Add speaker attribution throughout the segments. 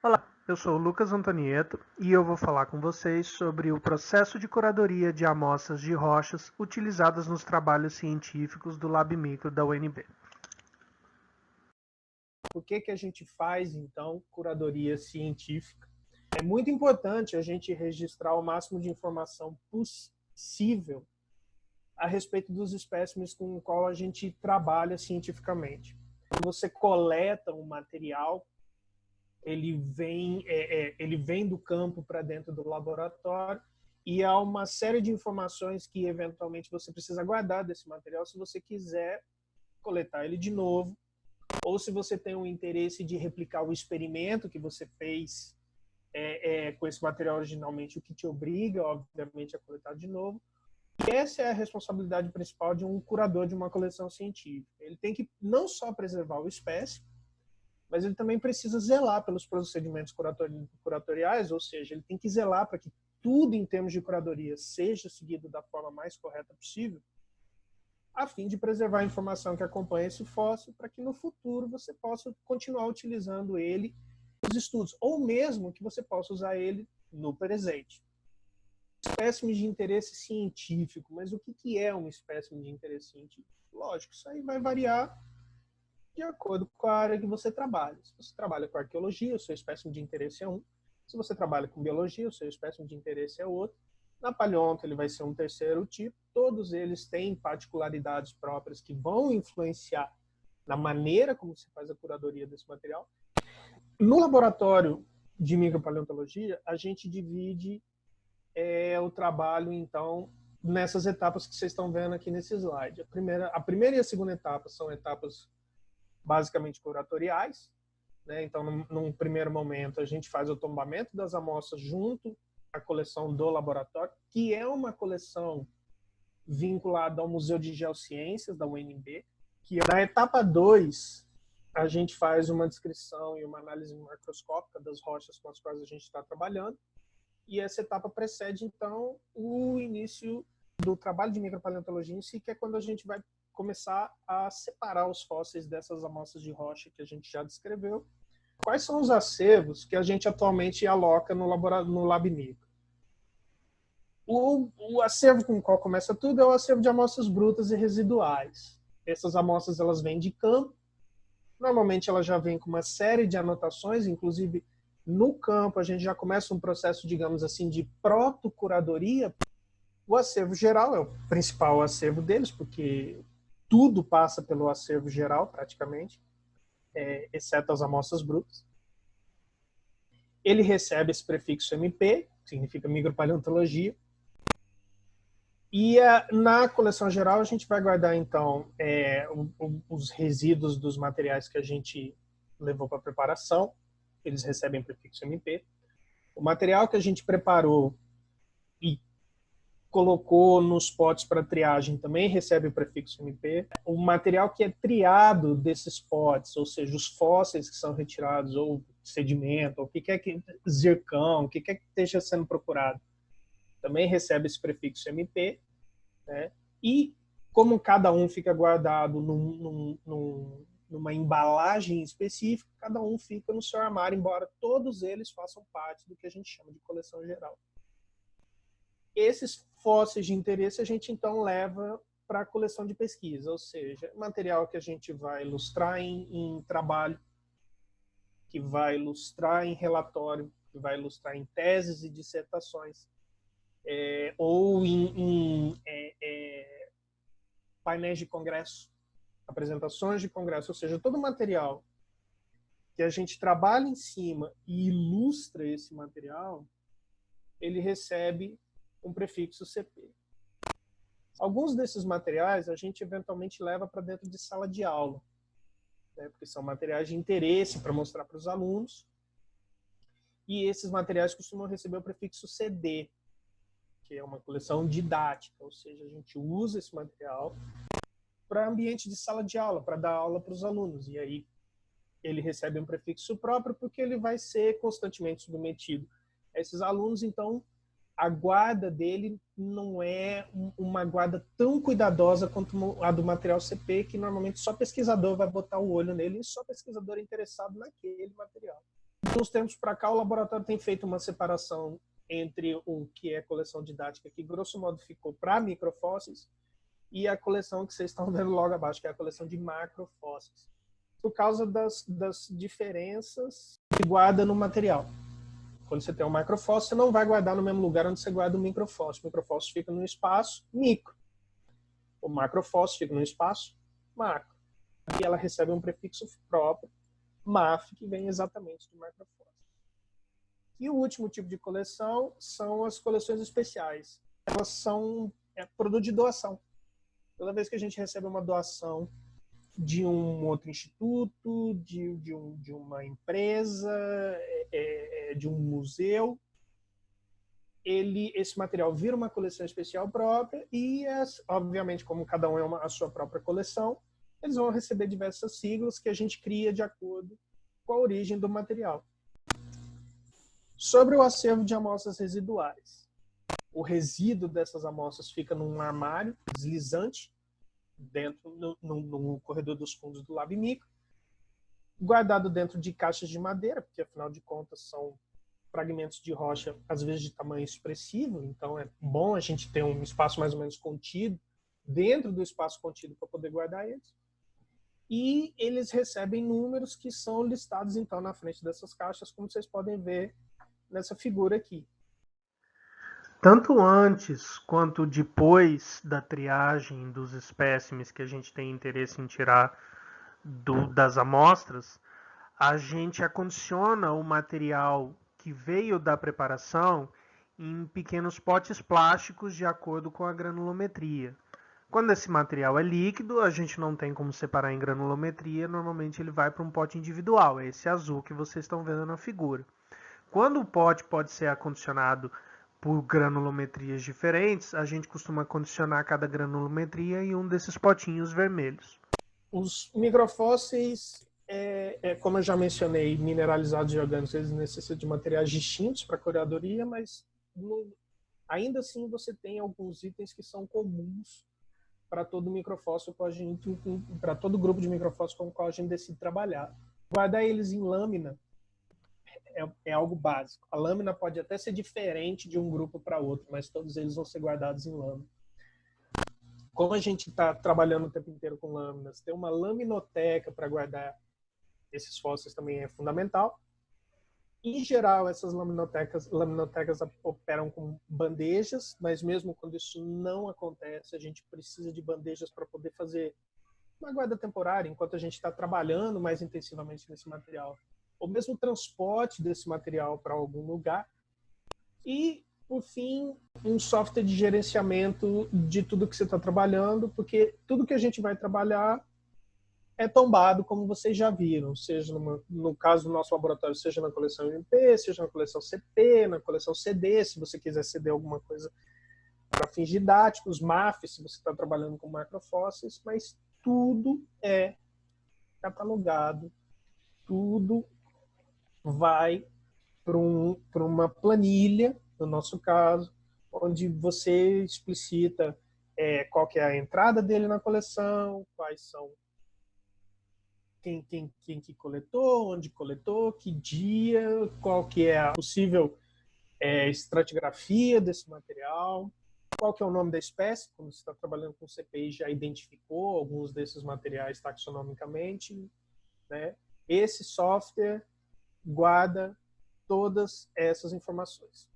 Speaker 1: Olá, eu sou o Lucas Antonieto e eu vou falar com vocês sobre o processo de curadoria de amostras de rochas utilizadas nos trabalhos científicos do Lab Micro da UNB.
Speaker 2: Por que a gente faz, então, curadoria científica? É muito importante a gente registrar o máximo de informação possível a respeito dos espécimes com o qual a gente trabalha cientificamente. Quando você coleta um material, ele vem do campo para dentro do laboratório e há uma série de informações que, eventualmente, você precisa guardar desse material se você quiser coletar ele de novo, ou se você tem um interesse de replicar o experimento que você fez com esse material originalmente, o que te obriga, obviamente, a coletar de novo. E essa é a responsabilidade principal de um curador de uma coleção científica. Ele tem que não só preservar o espécime, mas ele também precisa zelar pelos procedimentos curatoriais, ou seja, ele tem que zelar para que tudo em termos de curadoria seja seguido da forma mais correta possível, a fim de preservar a informação que acompanha esse fóssil, para que no futuro você possa continuar utilizando ele nos estudos, ou mesmo que você possa usar ele no presente. Espécime de interesse científico, mas o que é um espécime de interesse científico? Lógico, isso aí vai variar de acordo com a área que você trabalha. Se você trabalha com arqueologia, o seu espécime de interesse é um. Se você trabalha com biologia, o seu espécime de interesse é outro. Na paleonto, ele vai ser um terceiro tipo. Todos eles têm particularidades próprias que vão influenciar na maneira como se faz a curadoria desse material. No laboratório de micropaleontologia, a gente divide o trabalho, então, nessas etapas que vocês estão vendo aqui nesse slide. A primeira e a segunda etapa são etapas basicamente curatoriais, né? Então, num primeiro momento, a gente faz o tombamento das amostras junto à coleção do laboratório, que é uma coleção vinculada ao Museu de Geociências da UNB, que na etapa 2, a gente faz uma descrição e uma análise macroscópica das rochas com as quais a gente está trabalhando, e essa etapa precede, então, o início do trabalho de micropaleontologia em si, que é quando a gente vai começar a separar os fósseis dessas amostras de rocha que a gente já descreveu. Quais são os acervos que a gente atualmente aloca no Lab Micro? O acervo com o qual começa tudo é o acervo de amostras brutas e residuais. Essas amostras elas vêm de campo. Normalmente elas já vêm com uma série de anotações, inclusive no campo a gente já começa um processo, digamos assim, de proto-curadoria. O acervo geral é o principal acervo deles, porque tudo passa pelo acervo geral, praticamente, exceto as amostras brutas. Ele recebe esse prefixo MP, que significa micropaleontologia. E na coleção geral a gente vai guardar, então, os resíduos dos materiais que a gente levou para preparação. Eles recebem prefixo MP. O material que a gente preparou e colocou nos potes para triagem também recebe o prefixo MP. O material que é triado desses potes, ou seja, os fósseis que são retirados, ou sedimento, ou o que é que zircão, o que é que esteja sendo procurado, também recebe esse prefixo MP, né? E como cada um fica guardado numa embalagem específica, cada um fica no seu armário, embora todos eles façam parte do que a gente chama de coleção geral. Esses fósseis de interesse a gente então leva para a coleção de pesquisa, ou seja, material que a gente vai ilustrar em trabalho, que vai ilustrar em relatório, que vai ilustrar em teses e dissertações, ou em painéis de congresso, apresentações de congresso, ou seja, todo material que a gente trabalha em cima e ilustra esse material, ele recebe um prefixo CP. Alguns desses materiais a gente eventualmente leva para dentro de sala de aula, né, porque são materiais de interesse para mostrar para os alunos, e esses materiais costumam receber o prefixo CD, que é uma coleção didática, ou seja, a gente usa esse material para ambiente de sala de aula, para dar aula para os alunos, e aí ele recebe um prefixo próprio porque ele vai ser constantemente submetido a esses alunos, então a guarda dele não é uma guarda tão cuidadosa quanto a do material CP, que normalmente só pesquisador vai botar o olho nele e só pesquisador é interessado naquele material. De uns tempos para cá, o laboratório tem feito uma separação entre o que é coleção didática, que grosso modo ficou para microfósseis, e a coleção que vocês estão vendo logo abaixo, que é a coleção de macrofósseis, por causa das diferenças de guarda no material. Quando você tem um macrofóssil, você não vai guardar no mesmo lugar onde você guarda o microfóssil. O microfóssil fica no espaço micro. O macrofóssil fica no espaço macro. E ela recebe um prefixo próprio, MAF, que vem exatamente do macrofóssil. E o último tipo de coleção são as coleções especiais. Elas são produto de doação. Toda vez que a gente recebe uma doação de um outro instituto, de uma empresa, de um museu, esse material vira uma coleção especial própria e, obviamente, como cada um é a sua própria coleção, eles vão receber diversas siglas que a gente cria de acordo com a origem do material. Sobre o acervo de amostras residuais. O resíduo dessas amostras fica num armário deslizante, dentro no corredor dos fundos do Lab Micro, guardado dentro de caixas de madeira, porque afinal de contas são fragmentos de rocha, às vezes de tamanho expressivo, então é bom a gente ter um espaço mais ou menos contido, dentro do espaço contido para poder guardar eles. E eles recebem números que são listados então na frente dessas caixas, como vocês podem ver nessa figura aqui.
Speaker 1: Tanto antes quanto depois da triagem dos espécimes que a gente tem interesse em tirar das amostras, a gente acondiciona o material que veio da preparação em pequenos potes plásticos de acordo com a granulometria. Quando esse material é líquido, a gente não tem como separar em granulometria, normalmente ele vai para um pote individual, é esse azul que vocês estão vendo na figura. Quando o pote pode ser acondicionado por granulometrias diferentes, a gente costuma condicionar cada granulometria em um desses potinhos vermelhos.
Speaker 2: Os microfósseis, como eu já mencionei, mineralizados e orgânicos, eles necessitam de materiais distintos para a curadoria, mas ainda assim você tem alguns itens que são comuns para todo microfóssil, para todo grupo de microfósseis com o qual a gente decide trabalhar. Guardar eles em lâmina é algo básico. A lâmina pode até ser diferente de um grupo para outro, mas todos eles vão ser guardados em lâmina. Como a gente está trabalhando o tempo inteiro com lâminas, ter uma laminoteca para guardar esses fósseis também é fundamental. Em geral, essas laminotecas operam com bandejas, mas mesmo quando isso não acontece, a gente precisa de bandejas para poder fazer uma guarda temporária, enquanto a gente está trabalhando mais intensivamente nesse material. Ou mesmo o transporte desse material para algum lugar. E, por fim, um software de gerenciamento de tudo que você está trabalhando, porque tudo que a gente vai trabalhar é tombado, como vocês já viram, seja no caso do nosso laboratório, seja na coleção MP, seja na coleção CP, na coleção CD, se você quiser ceder alguma coisa para fins didáticos, MAF, se você está trabalhando com macrofósseis, mas tudo é catalogado, tudo vai para uma planilha, no nosso caso, onde você explicita qual que é a entrada dele na coleção, quais são quem que coletou, onde coletou, que dia, qual que é a possível estratigrafia desse material, qual que é o nome da espécie, quando você está trabalhando com CPI já identificou alguns desses materiais taxonomicamente, né? Esse software guarda todas essas informações.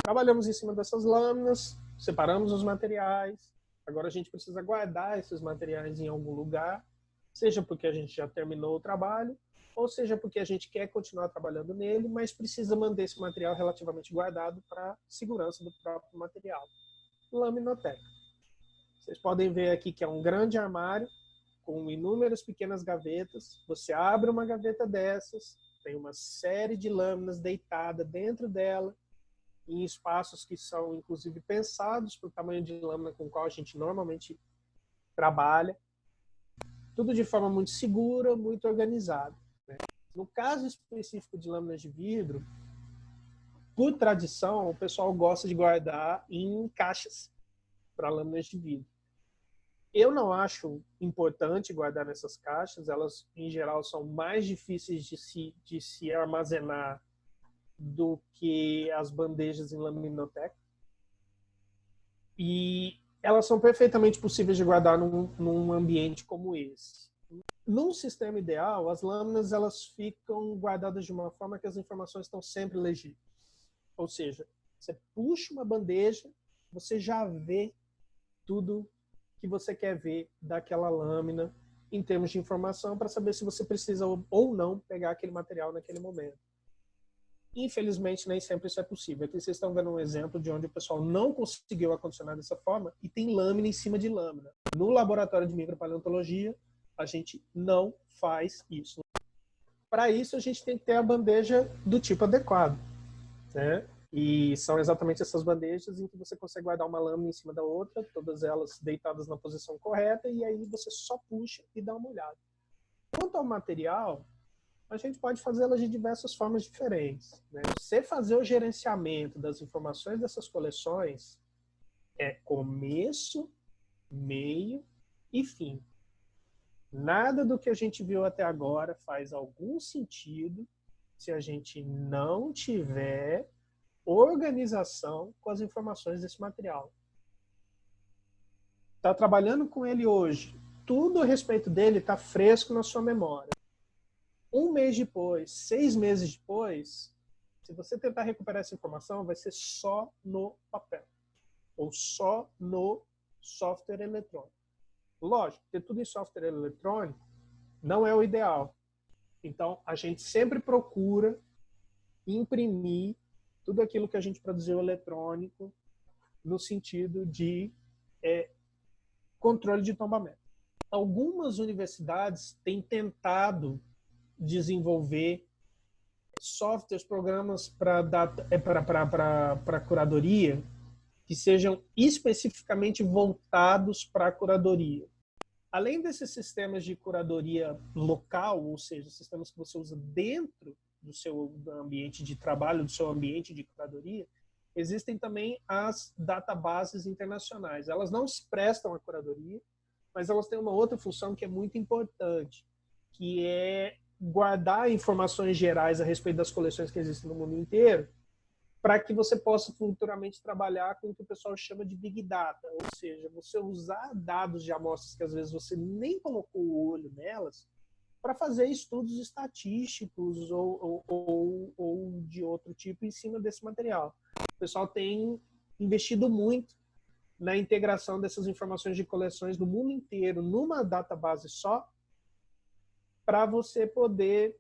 Speaker 2: Trabalhamos em cima dessas lâminas, separamos os materiais, agora a gente precisa guardar esses materiais em algum lugar, seja porque a gente já terminou o trabalho, ou seja porque a gente quer continuar trabalhando nele, mas precisa manter esse material relativamente guardado para segurança do próprio material. Laminoteca. Vocês podem ver aqui que é um grande armário com inúmeras pequenas gavetas. Você abre uma gaveta dessas, tem uma série de lâminas deitada dentro dela, em espaços que são, inclusive, pensados para o tamanho de lâmina com o qual a gente normalmente trabalha. Tudo de forma muito segura, muito organizada. Né? No caso específico de lâminas de vidro, por tradição, o pessoal gosta de guardar em caixas para lâminas de vidro. Eu não acho importante guardar nessas caixas, elas, em geral, são mais difíceis de se armazenar do que as bandejas em laminoteca. E elas são perfeitamente possíveis de guardar num ambiente como esse. Num sistema ideal, as lâminas elas ficam guardadas de uma forma que as informações estão sempre legíveis. Ou seja, você puxa uma bandeja, você já vê tudo que você quer ver daquela lâmina em termos de informação para saber se você precisa ou não pegar aquele material naquele momento. Infelizmente, nem sempre isso é possível. Aqui vocês estão vendo um exemplo de onde o pessoal não conseguiu acondicionar dessa forma e tem lâmina em cima de lâmina. No laboratório de micropaleontologia, a gente não faz isso. Para isso, a gente tem que ter a bandeja do tipo adequado, né? E são exatamente essas bandejas em que você consegue guardar uma lâmina em cima da outra, todas elas deitadas na posição correta, e aí você só puxa e dá uma olhada. Quanto ao material, a gente pode fazê-las de diversas formas diferentes, né? Você fazer o gerenciamento das informações dessas coleções é começo, meio e fim. Nada do que a gente viu até agora faz algum sentido se a gente não tiver organização com as informações desse material. Está trabalhando com ele hoje, tudo a respeito dele está fresco na sua memória. Um mês depois, 6 meses depois, se você tentar recuperar essa informação, vai ser só no papel ou só no software eletrônico. Lógico, ter tudo em software eletrônico não é o ideal. Então, a gente sempre procura imprimir tudo aquilo que a gente produziu eletrônico no sentido de controle de tombamento. Algumas universidades têm tentado desenvolver softwares, programas para curadoria que sejam especificamente voltados para a curadoria. Além desses sistemas de curadoria local, ou seja, sistemas que você usa dentro do seu ambiente de trabalho, do seu ambiente de curadoria, existem também as databases internacionais. Elas não se prestam à curadoria, mas elas têm uma outra função que é muito importante, que é guardar informações gerais a respeito das coleções que existem no mundo inteiro, para que você possa futuramente trabalhar com o que o pessoal chama de Big Data, ou seja, você usar dados de amostras que às vezes você nem colocou o olho nelas, para fazer estudos estatísticos ou de outro tipo em cima desse material. O pessoal tem investido muito na integração dessas informações de coleções do mundo inteiro numa database só, para você poder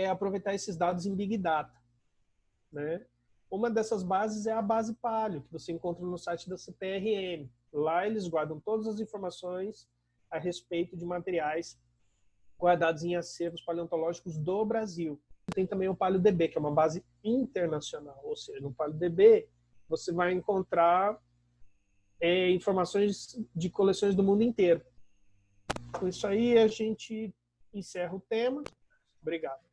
Speaker 2: aproveitar esses dados em Big Data, né? Uma dessas bases é a base Palio, que você encontra no site da CPRM. Lá eles guardam todas as informações a respeito de materiais guardados em acervos paleontológicos do Brasil. Tem também o PalioDB, que é uma base internacional, ou seja, no PalioDB você vai encontrar informações de coleções do mundo inteiro. Com isso aí a gente encerra o tema. Obrigado.